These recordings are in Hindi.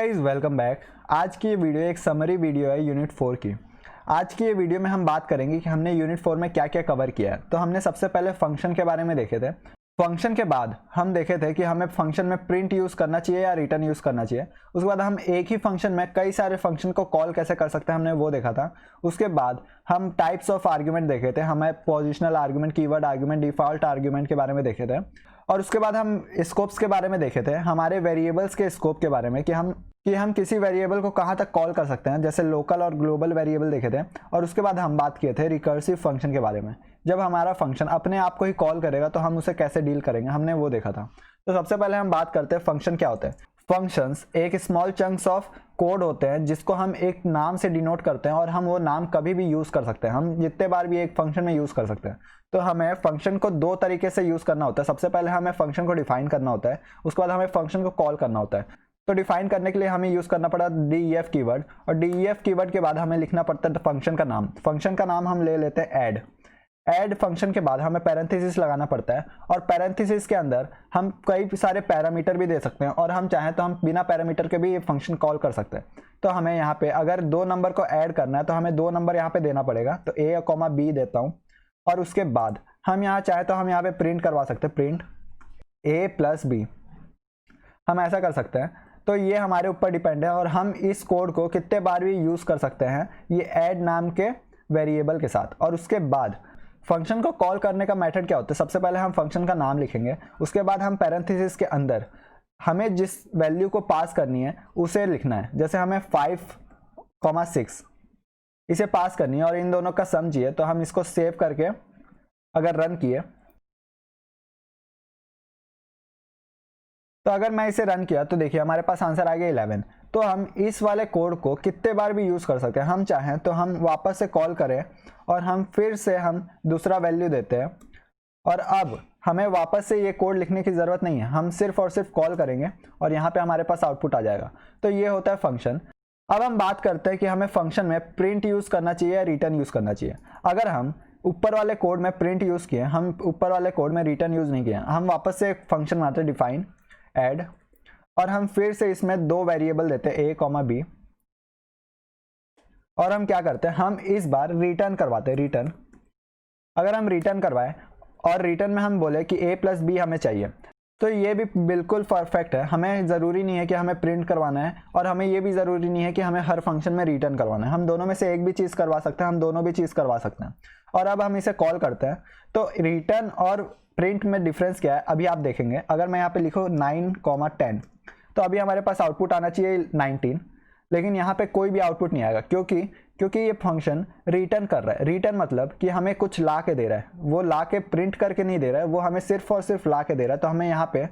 Guys welcome back. आज की ये वीडियो एक समरी वीडियो है यूनिट 4 की। आज की ये वीडियो में हम बात करेंगे कि हमने यूनिट 4 में क्या क्या कवर किया है। तो हमने सबसे पहले फंक्शन के बारे में देखे थे। फंक्शन के बाद हम देखे थे कि हमें फंक्शन में प्रिंट यूज़ करना चाहिए या रिटर्न यूज़ करना चाहिए। उसके बाद हम एक ही फंक्शन में कई सारे फंक्शन को कॉल कैसे कर सकते हैं, हमने वो देखा था। उसके बाद हम टाइप्स ऑफ आर्ग्यूमेंट देखे थे। हमें positional argument, keyword argument, default argument के बारे में देखे थे। और उसके बाद हम स्कोप्स के बारे में देखे थे, हमारे वेरिएबल्स के स्कोप के बारे में कि हम किसी वेरिएबल को कहाँ तक कॉल कर सकते हैं, जैसे लोकल और ग्लोबल वेरिएबल देखे थे। और उसके बाद हम बात किए थे रिकर्सिव फंक्शन के बारे में। जब हमारा फंक्शन अपने आप को ही कॉल करेगा तो हम उसे कैसे डील करेंगे, हमने वो देखा था। तो सबसे पहले हम बात करते हैं फंक्शन क्या होते हैं। फंक्शंस एक स्मॉल चंक्स ऑफ कोड होते हैं जिसको हम एक नाम से डिनोट करते हैं और हम वो नाम कभी भी यूज़ कर सकते हैं। हम जितने बार भी एक फंक्शन में यूज़ कर सकते हैं। तो हमें फंक्शन को दो तरीके से यूज़ करना होता है। सबसे पहले हमें फंक्शन को डिफाइन करना होता है, उसके बाद हमें फंक्शन को कॉल करना होता है। तो डिफाइन करने के लिए हमें यूज़ करना पड़ा DEF कीवर्ड, और DEF कीवर्ड के बाद हमें लिखना पड़ता है फंक्शन का नाम। फंक्शन का नाम हम ले लेते हैं ऐड फंक्शन के बाद हमें पैरेंथेसिस लगाना पड़ता है, और पैरेंथेसिस के अंदर हम कई सारे पैरामीटर भी दे सकते हैं, और हम चाहें तो हम बिना पैरामीटर के भी ये फंक्शन कॉल कर सकते हैं। तो हमें यहाँ पे अगर दो नंबर को ऐड करना है तो हमें दो नंबर यहाँ पे देना पड़ेगा। तो A, B देता हूँ, और उसके बाद हम यहाँ चाहे तो हम यहाँ पे प्रिंट करवा सकते हैं, प्रिंट A+B, हम ऐसा कर सकते हैं। तो ये हमारे ऊपर डिपेंड है, और हम इस कोड को कितने बार भी यूज़ कर सकते हैं ये ऐड नाम के वेरिएबल के साथ। और उसके बाद फंक्शन को कॉल करने का मेथड क्या होता है। सबसे पहले हम फंक्शन का नाम लिखेंगे, उसके बाद हम पैरेंथेसिस के अंदर हमें जिस वैल्यू को पास करनी है उसे लिखना है। जैसे हमें 5, 6 इसे पास करनी है और इन दोनों का सम चाहिए। तो हम इसको सेव करके अगर रन किए, तो अगर मैं इसे रन किया तो देखिए हमारे पास आंसर आ गया 11। तो हम इस वाले कोड को कितने बार भी यूज़ कर सकते हैं। हम चाहें तो हम वापस से कॉल करें और हम फिर से हम दूसरा वैल्यू देते हैं, और अब हमें वापस से ये कोड लिखने की ज़रूरत नहीं है। हम सिर्फ और सिर्फ कॉल करेंगे और यहाँ पे हमारे पास आउटपुट आ जाएगा। तो ये होता है फंक्शन। अब हम बात करते हैं कि हमें फंक्शन में प्रिंट यूज़ करना चाहिए या रिटर्न यूज़ करना चाहिए। अगर हम ऊपर वाले कोड में प्रिंट यूज़ किए, हम ऊपर वाले कोड में रिटर्न यूज़ नहीं किए, हम वापस से एक फंक्शन बनाते हैं डिफाइन ऐड, और हम फिर से इसमें दो वेरिएबल देते हैं A, B, और हम क्या करते हैं, हम इस बार रिटर्न करवाते हैं रिटर्न। अगर हम रिटर्न करवाएं और रिटर्न में हम बोले कि A+B हमें चाहिए, तो ये भी बिल्कुल परफेक्ट है। हमें ज़रूरी नहीं है कि हमें प्रिंट करवाना है, और हमें ये भी ज़रूरी नहीं है कि हमें हर फंक्शन में रिटर्न करवाना है। हम दोनों में से एक भी चीज़ करवा सकते हैं, हम दोनों भी चीज़ करवा सकते हैं। और अब हम इसे कॉल करते हैं। तो रिटर्न और प्रिंट में डिफरेंस क्या है अभी आप देखेंगे। अगर मैं यहाँ पे लिखूँ 9, 10, तो अभी हमारे पास आउटपुट आना चाहिए 19, लेकिन यहाँ पे कोई भी आउटपुट नहीं आएगा क्योंकि ये फंक्शन रिटर्न कर रहा है। रिटर्न मतलब कि हमें कुछ ला के दे रहा है, वो ला के प्रिंट करके नहीं दे रहा है, वो हमें सिर्फ और सिर्फ ला के दे रहा है। तो हमें यहाँ पे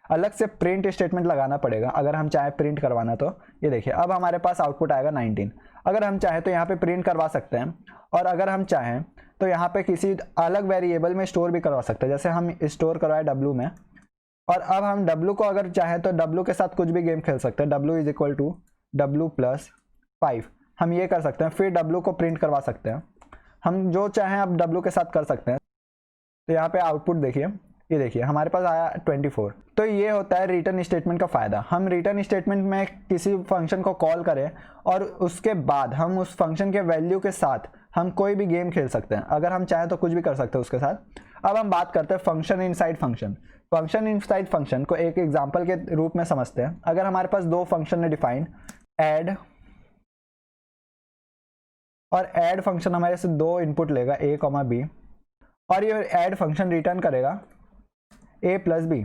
अलग से प्रिंट स्टेटमेंट लगाना पड़ेगा अगर हम चाहे प्रिंट करवाना। तो ये देखिए अब हमारे पास आउटपुट आएगा 19। अगर हम चाहें तो यहाँ पे प्रिंट करवा सकते हैं, और अगर हम चाहें तो यहाँ पे किसी अलग वेरिएबल में स्टोर भी करवा सकते हैं। जैसे हम स्टोर करवाए W में, और अब हम W को अगर चाहें तो W के साथ कुछ भी गेम खेल सकते हैं। W = W+5 हम ये कर सकते हैं। फिर W को प्रिंट करवा सकते हैं, हम जो चाहें अब W के साथ कर सकते हैं। तो यहाँ पे आउटपुट देखिए, ये देखिए हमारे पास आया 24। तो ये होता है रिटर्न स्टेटमेंट का फ़ायदा। हम रिटर्न स्टेटमेंट में किसी फंक्शन को कॉल करें और उसके बाद हम उस फंक्शन के वैल्यू के साथ हम कोई भी गेम खेल सकते हैं। अगर हम चाहें तो कुछ भी कर सकते हैं उसके साथ। अब हम बात करते हैं function inside function. Function inside function को एक एग्जाम्पल के रूप में समझते हैं। अगर हमारे पास दो फंक्शन है डिफाइन ऐड, और ऐड फंक्शन हमारे से दो इनपुट लेगा A, B, और ये ऐड फंक्शन रिटर्न करेगा A+B।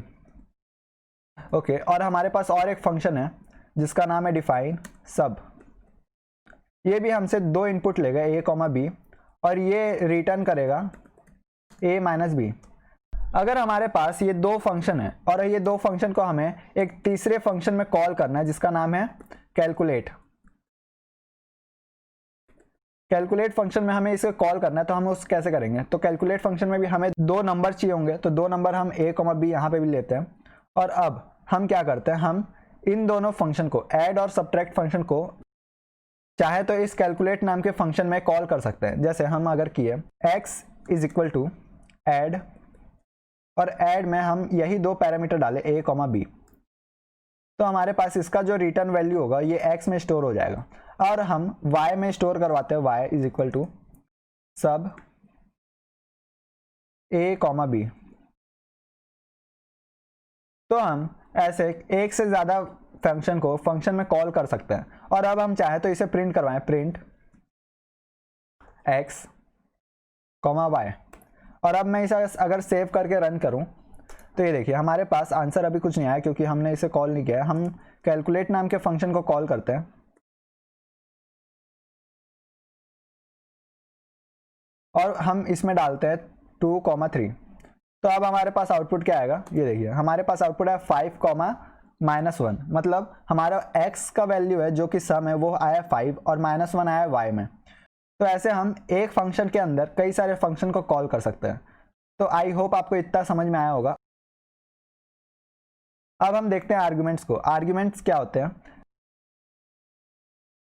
ओके, और हमारे पास और एक फंक्शन है जिसका नाम है डिफाइन सब। ये भी हमसे दो इनपुट लेगा A, B, और ये रिटर्न करेगा A-B। अगर हमारे पास ये दो फंक्शन है और ये दो फंक्शन को हमें एक तीसरे फंक्शन में कॉल करना है जिसका नाम है कैलकुलेट। कैलकुलेट फंक्शन में हमें इसे कॉल करना है, तो हम उस कैसे करेंगे। तो कैलकुलेट फंक्शन में भी हमें दो नंबर चाहिए होंगे, तो दो नंबर हम A, B यहाँ पे भी लेते हैं। और अब हम क्या करते हैं, हम इन दोनों फंक्शन को ऐड और सब्ट्रैक्ट फंक्शन को चाहे तो इस कैलकुलेट नाम के फंक्शन में कॉल कर सकते हैं। जैसे हम अगर किए x = ऐड, और ऐड में हम यही दो पैरामीटर डाले A, B, तो हमारे पास इसका जो रिटर्न वैल्यू होगा ये x में स्टोर हो जाएगा, और हम y में स्टोर करवाते हैं y इज इक्वल टू सब a कॉमा b। तो हम ऐसे एक से ज़्यादा फंक्शन को फंक्शन में कॉल कर सकते हैं, और अब हम चाहें तो इसे प्रिंट करवाएं, प्रिंट x कॉमा y। और अब मैं इसे अगर सेव करके रन करूं तो ये देखिए हमारे पास आंसर अभी कुछ नहीं आया क्योंकि हमने इसे कॉल नहीं किया है। हम कैलकुलेट नाम के फंक्शन को कॉल करते हैं और हम इसमें डालते हैं 2,3। तो अब हमारे पास आउटपुट क्या आएगा, ये देखिए हमारे पास आउटपुट है 5,-1, मतलब हमारा x का वैल्यू है जो कि सम है वो आया 5 और -1 आया y में। तो ऐसे हम एक फंक्शन के अंदर कई सारे फंक्शन को कॉल कर सकते हैं। तो आई होप आपको इतना समझ में आया होगा। अब हम देखते हैं आर्ग्यूमेंट्स को। आर्ग्यूमेंट्स क्या होते हैं,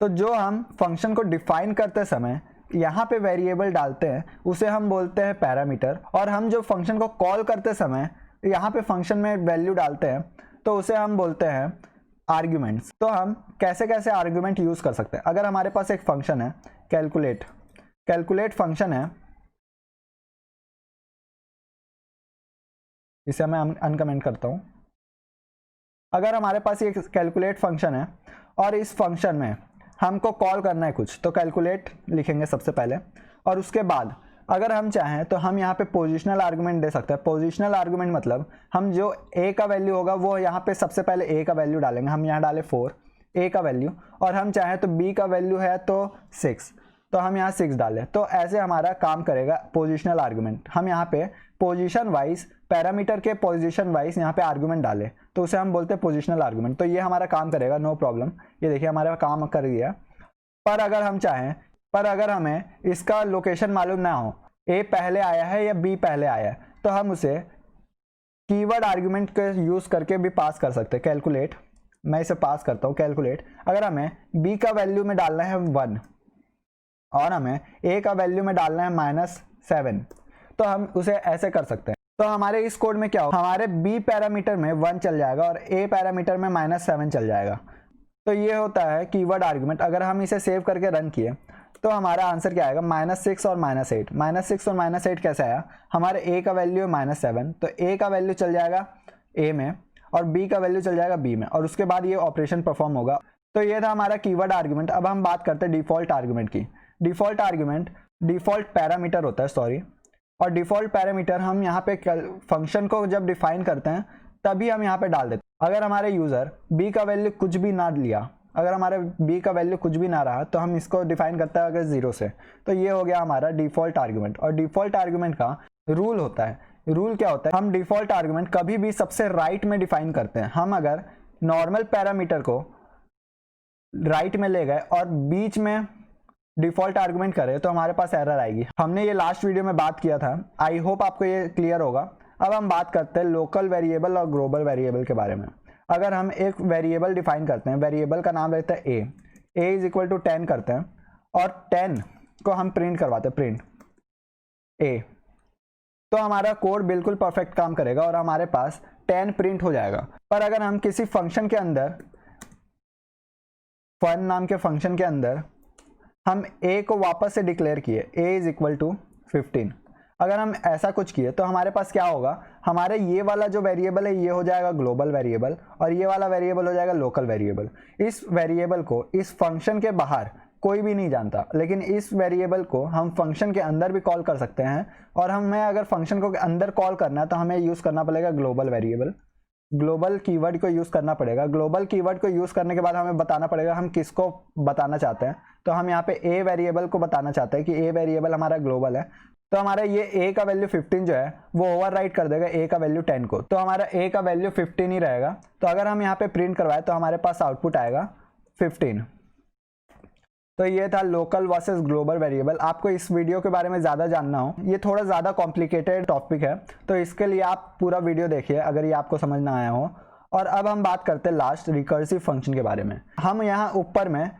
तो जो हम फंक्शन को डिफाइन करते समय यहाँ पे वेरिएबल डालते हैं उसे हम बोलते हैं पैरामीटर, और हम जो फंक्शन को कॉल करते समय यहाँ पे फंक्शन में वैल्यू डालते हैं तो उसे हम बोलते हैं आर्ग्यूमेंट्स। तो हम कैसे कैसे आर्ग्यूमेंट यूज कर सकते हैं। अगर हमारे पास एक फंक्शन है कैलकुलेट फंक्शन है, इसे मैं अनकमेंट करता हूं। अगर हमारे पास ये कैलकुलेट फंक्शन है और इस फंक्शन में हमको कॉल करना है कुछ, तो कैलकुलेट लिखेंगे सबसे पहले, और उसके बाद अगर हम चाहें तो हम यहाँ पे पोजिशनल आर्गुमेंट दे सकते हैं। पोजिशनल आर्गुमेंट मतलब हम जो a का वैल्यू होगा वो यहाँ पे सबसे पहले a का वैल्यू डालेंगे। हम यहाँ डाले 4 a का वैल्यू, और हम चाहें तो b का वैल्यू है तो 6, तो हम यहाँ 6 डालें। तो ऐसे हमारा काम करेगा पोजिशनल आर्गुमेंट। हम यहाँ पे पोजीशन वाइज पैरामीटर के पोजीशन वाइज यहाँ पे आर्गुमेंट डाले तो उसे हम बोलते हैं पोजिशनल आर्गुमेंट। तो ये हमारा काम करेगा, नो प्रॉब्लम। ये देखिए हमारा काम कर दिया। पर अगर हम चाहें, पर अगर हमें इसका लोकेशन मालूम ना हो, a पहले आया है या b पहले आया है, तो हम उसे कीवर्ड आर्गुमेंट के यूज करके भी पास कर सकते हैं। कैलकुलेट, मैं इसे पास करता हूँ कैलकुलेट। अगर हमें b का वैल्यू में डालना है 1 और हमें a का वैल्यू में डालना है -7, तो हम उसे ऐसे कर सकते हैं। तो हमारे इस कोड में क्या होगा, हमारे b पैरामीटर में 1 चल जाएगा और a पैरामीटर में -7 चल जाएगा। तो ये होता है कीवर्ड आर्गुमेंट। अगर हम इसे सेव करके रन किए तो हमारा आंसर क्या आएगा, -6 और -8। -6 और -8 कैसे आया, हमारे a का वैल्यू है -7, तो a का वैल्यू चल जाएगा a में और b का वैल्यू चल जाएगा b में, और उसके बाद ये ऑपरेशन परफॉर्म होगा। तो ये था हमारा कीवर्ड आर्गुमेंट। अब हम बात करते हैं डिफॉल्ट आर्गुमेंट की। डिफॉल्ट आर्गुमेंट डिफॉल्ट पैरामीटर होता है, सॉरी। और डिफॉल्ट पैरामीटर हम यहाँ पे फंक्शन को जब डिफाइन करते हैं तभी हम यहाँ पे डाल देते हैं। अगर हमारे यूजर b का वैल्यू कुछ भी ना लिया, अगर हमारे b का वैल्यू कुछ भी ना रहा, तो हम इसको डिफाइन करते हैं अगर 0 से। तो ये हो गया हमारा डिफॉल्ट आर्गुमेंट। और डिफॉल्ट आर्गुमेंट का रूल होता है, रूल क्या होता है, हम डिफॉल्ट आर्गुमेंट कभी भी सबसे राइट में डिफाइन करते हैं। हम अगर नॉर्मल पैरामीटर को राइट में ले गए और बीच में डिफॉल्ट आर्गुमेंट करें तो हमारे पास एरर आएगी। हमने ये लास्ट वीडियो में बात किया था, आई होप आपको ये क्लियर होगा। अब हम बात करते हैं लोकल वेरिएबल और ग्लोबल वेरिएबल के बारे में। अगर हम एक वेरिएबल डिफाइन करते हैं, वेरिएबल का नाम रहता है a इज इक्वल टू 10 करते हैं, और 10 को हम प्रिंट करवाते हैं, प्रिंट a, तो हमारा कोड बिल्कुल परफेक्ट काम करेगा और हमारे पास 10 प्रिंट हो जाएगा। पर अगर हम किसी फंक्शन के अंदर, फन नाम के फंक्शन के अंदर हम a को वापस से डिक्लेयर किए, a इज इक्वल टू 15, अगर हम ऐसा कुछ किए तो हमारे पास क्या होगा, हमारे ये वाला जो वेरिएबल है ये हो जाएगा ग्लोबल वेरिएबल और ये वाला वेरिएबल हो जाएगा लोकल वेरिएबल। इस वेरिएबल को इस फंक्शन के बाहर कोई भी नहीं जानता, लेकिन इस वेरिएबल को हम फंक्शन के अंदर भी कॉल कर सकते हैं। और हमें अगर फंक्शन को अंदर कॉल करना है तो हमें यूज़ करना पड़ेगा ग्लोबल वेरिएबल, ग्लोबल कीवर्ड को यूज़ करना पड़ेगा। ग्लोबल कीवर्ड को यूज़ करने के बाद हमें बताना पड़ेगा हम किसको बताना चाहते हैं। तो हम यहाँ पे a वेरिएबल को बताना चाहते हैं कि a वेरिएबल हमारा ग्लोबल है, तो हमारा ये a का वैल्यू 15 जो है वो ओवरराइट कर देगा a का वैल्यू 10 को, तो हमारा a का वैल्यू 15 ही रहेगा। तो अगर हम यहाँ पे प्रिंट करवाए तो हमारे पास आउटपुट आएगा 15। तो ये था लोकल वर्सेस ग्लोबल वेरिएबल। आपको इस वीडियो के बारे में ज़्यादा जानना हो, ये थोड़ा ज़्यादा कॉम्प्लिकेटेड टॉपिक है, तो इसके लिए आप पूरा वीडियो देखिए अगर ये आपको समझ ना आया हो। और अब हम बात करते हैं लास्ट रिकर्सिव फंक्शन के बारे में। हम यहाँ ऊपर में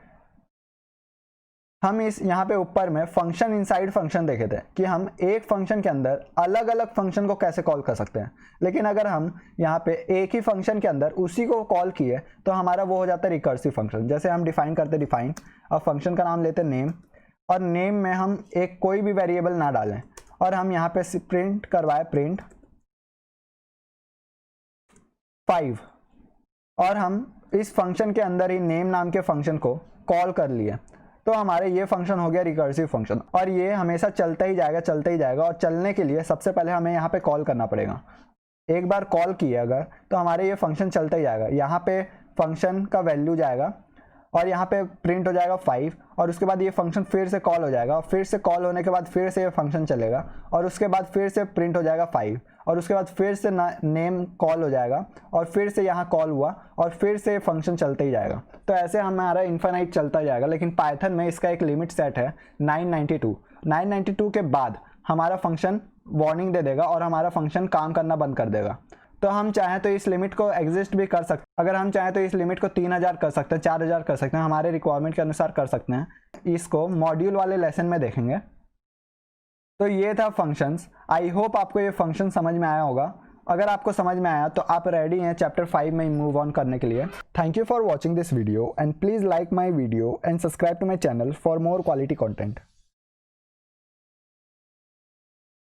हम इस यहाँ पे ऊपर में फंक्शन इनसाइड फंक्शन देखे थे कि हम एक फंक्शन के अंदर अलग अलग फंक्शन को कैसे कॉल कर सकते हैं, लेकिन अगर हम यहाँ पे एक ही फंक्शन के अंदर उसी को कॉल किए तो हमारा वो हो जाता है रिकर्सिव फंक्शन। जैसे हम डिफाइन करते डिफाइन, अब फंक्शन का नाम लेते नेम, और नेम में हम एक कोई भी वेरिएबल ना डालें और हम यहाँ पे प्रिंट करवाए प्रिंट 5, और हम इस फंक्शन के अंदर ही नेम नाम के फंक्शन को कॉल कर लिए, तो हमारे ये फंक्शन हो गया रिकर्सिव फंक्शन। और ये हमेशा चलता ही जाएगा और चलने के लिए सबसे पहले हमें यहाँ पे कॉल करना पड़ेगा। एक बार कॉल किए अगर तो हमारे ये फंक्शन चलता ही जाएगा। यहाँ पे फंक्शन का वैल्यू जाएगा और यहाँ पे प्रिंट हो जाएगा 5, और उसके बाद ये फंक्शन फिर से कॉल हो जाएगा, और फिर से कॉल होने के बाद फिर से ये फंक्शन चलेगा, और उसके बाद फिर से प्रिंट हो जाएगा 5, और उसके बाद फिर से नेम कॉल हो जाएगा, और फिर से यहाँ कॉल हुआ, और फिर से फंक्शन चलते ही जाएगा। तो ऐसे हमारा इन्फिनाइट चलता जाएगा। लेकिन पाइथन में इसका एक लिमिट सेट है 992 के बाद हमारा फंक्शन वार्निंग दे देगा और हमारा फंक्शन काम करना बंद कर देगा। तो हम चाहें तो इस लिमिट को एग्जिस्ट भी कर सकते हैं। अगर हम चाहें तो इस लिमिट को 3000 कर सकते हैं, 4000 कर सकते हैं, हमारे रिक्वायरमेंट के अनुसार कर सकते हैं। इसको मॉड्यूल वाले लेसन में देखेंगे। तो ये था फंक्शंस। आई होप आपको ये फंक्शन समझ में आया होगा। अगर आपको समझ में आया तो आप रेडी हैं चैप्टर 5 में मूव ऑन करने के लिए। Thank you for watching this video and please like my video and subscribe to my channel for more quality content.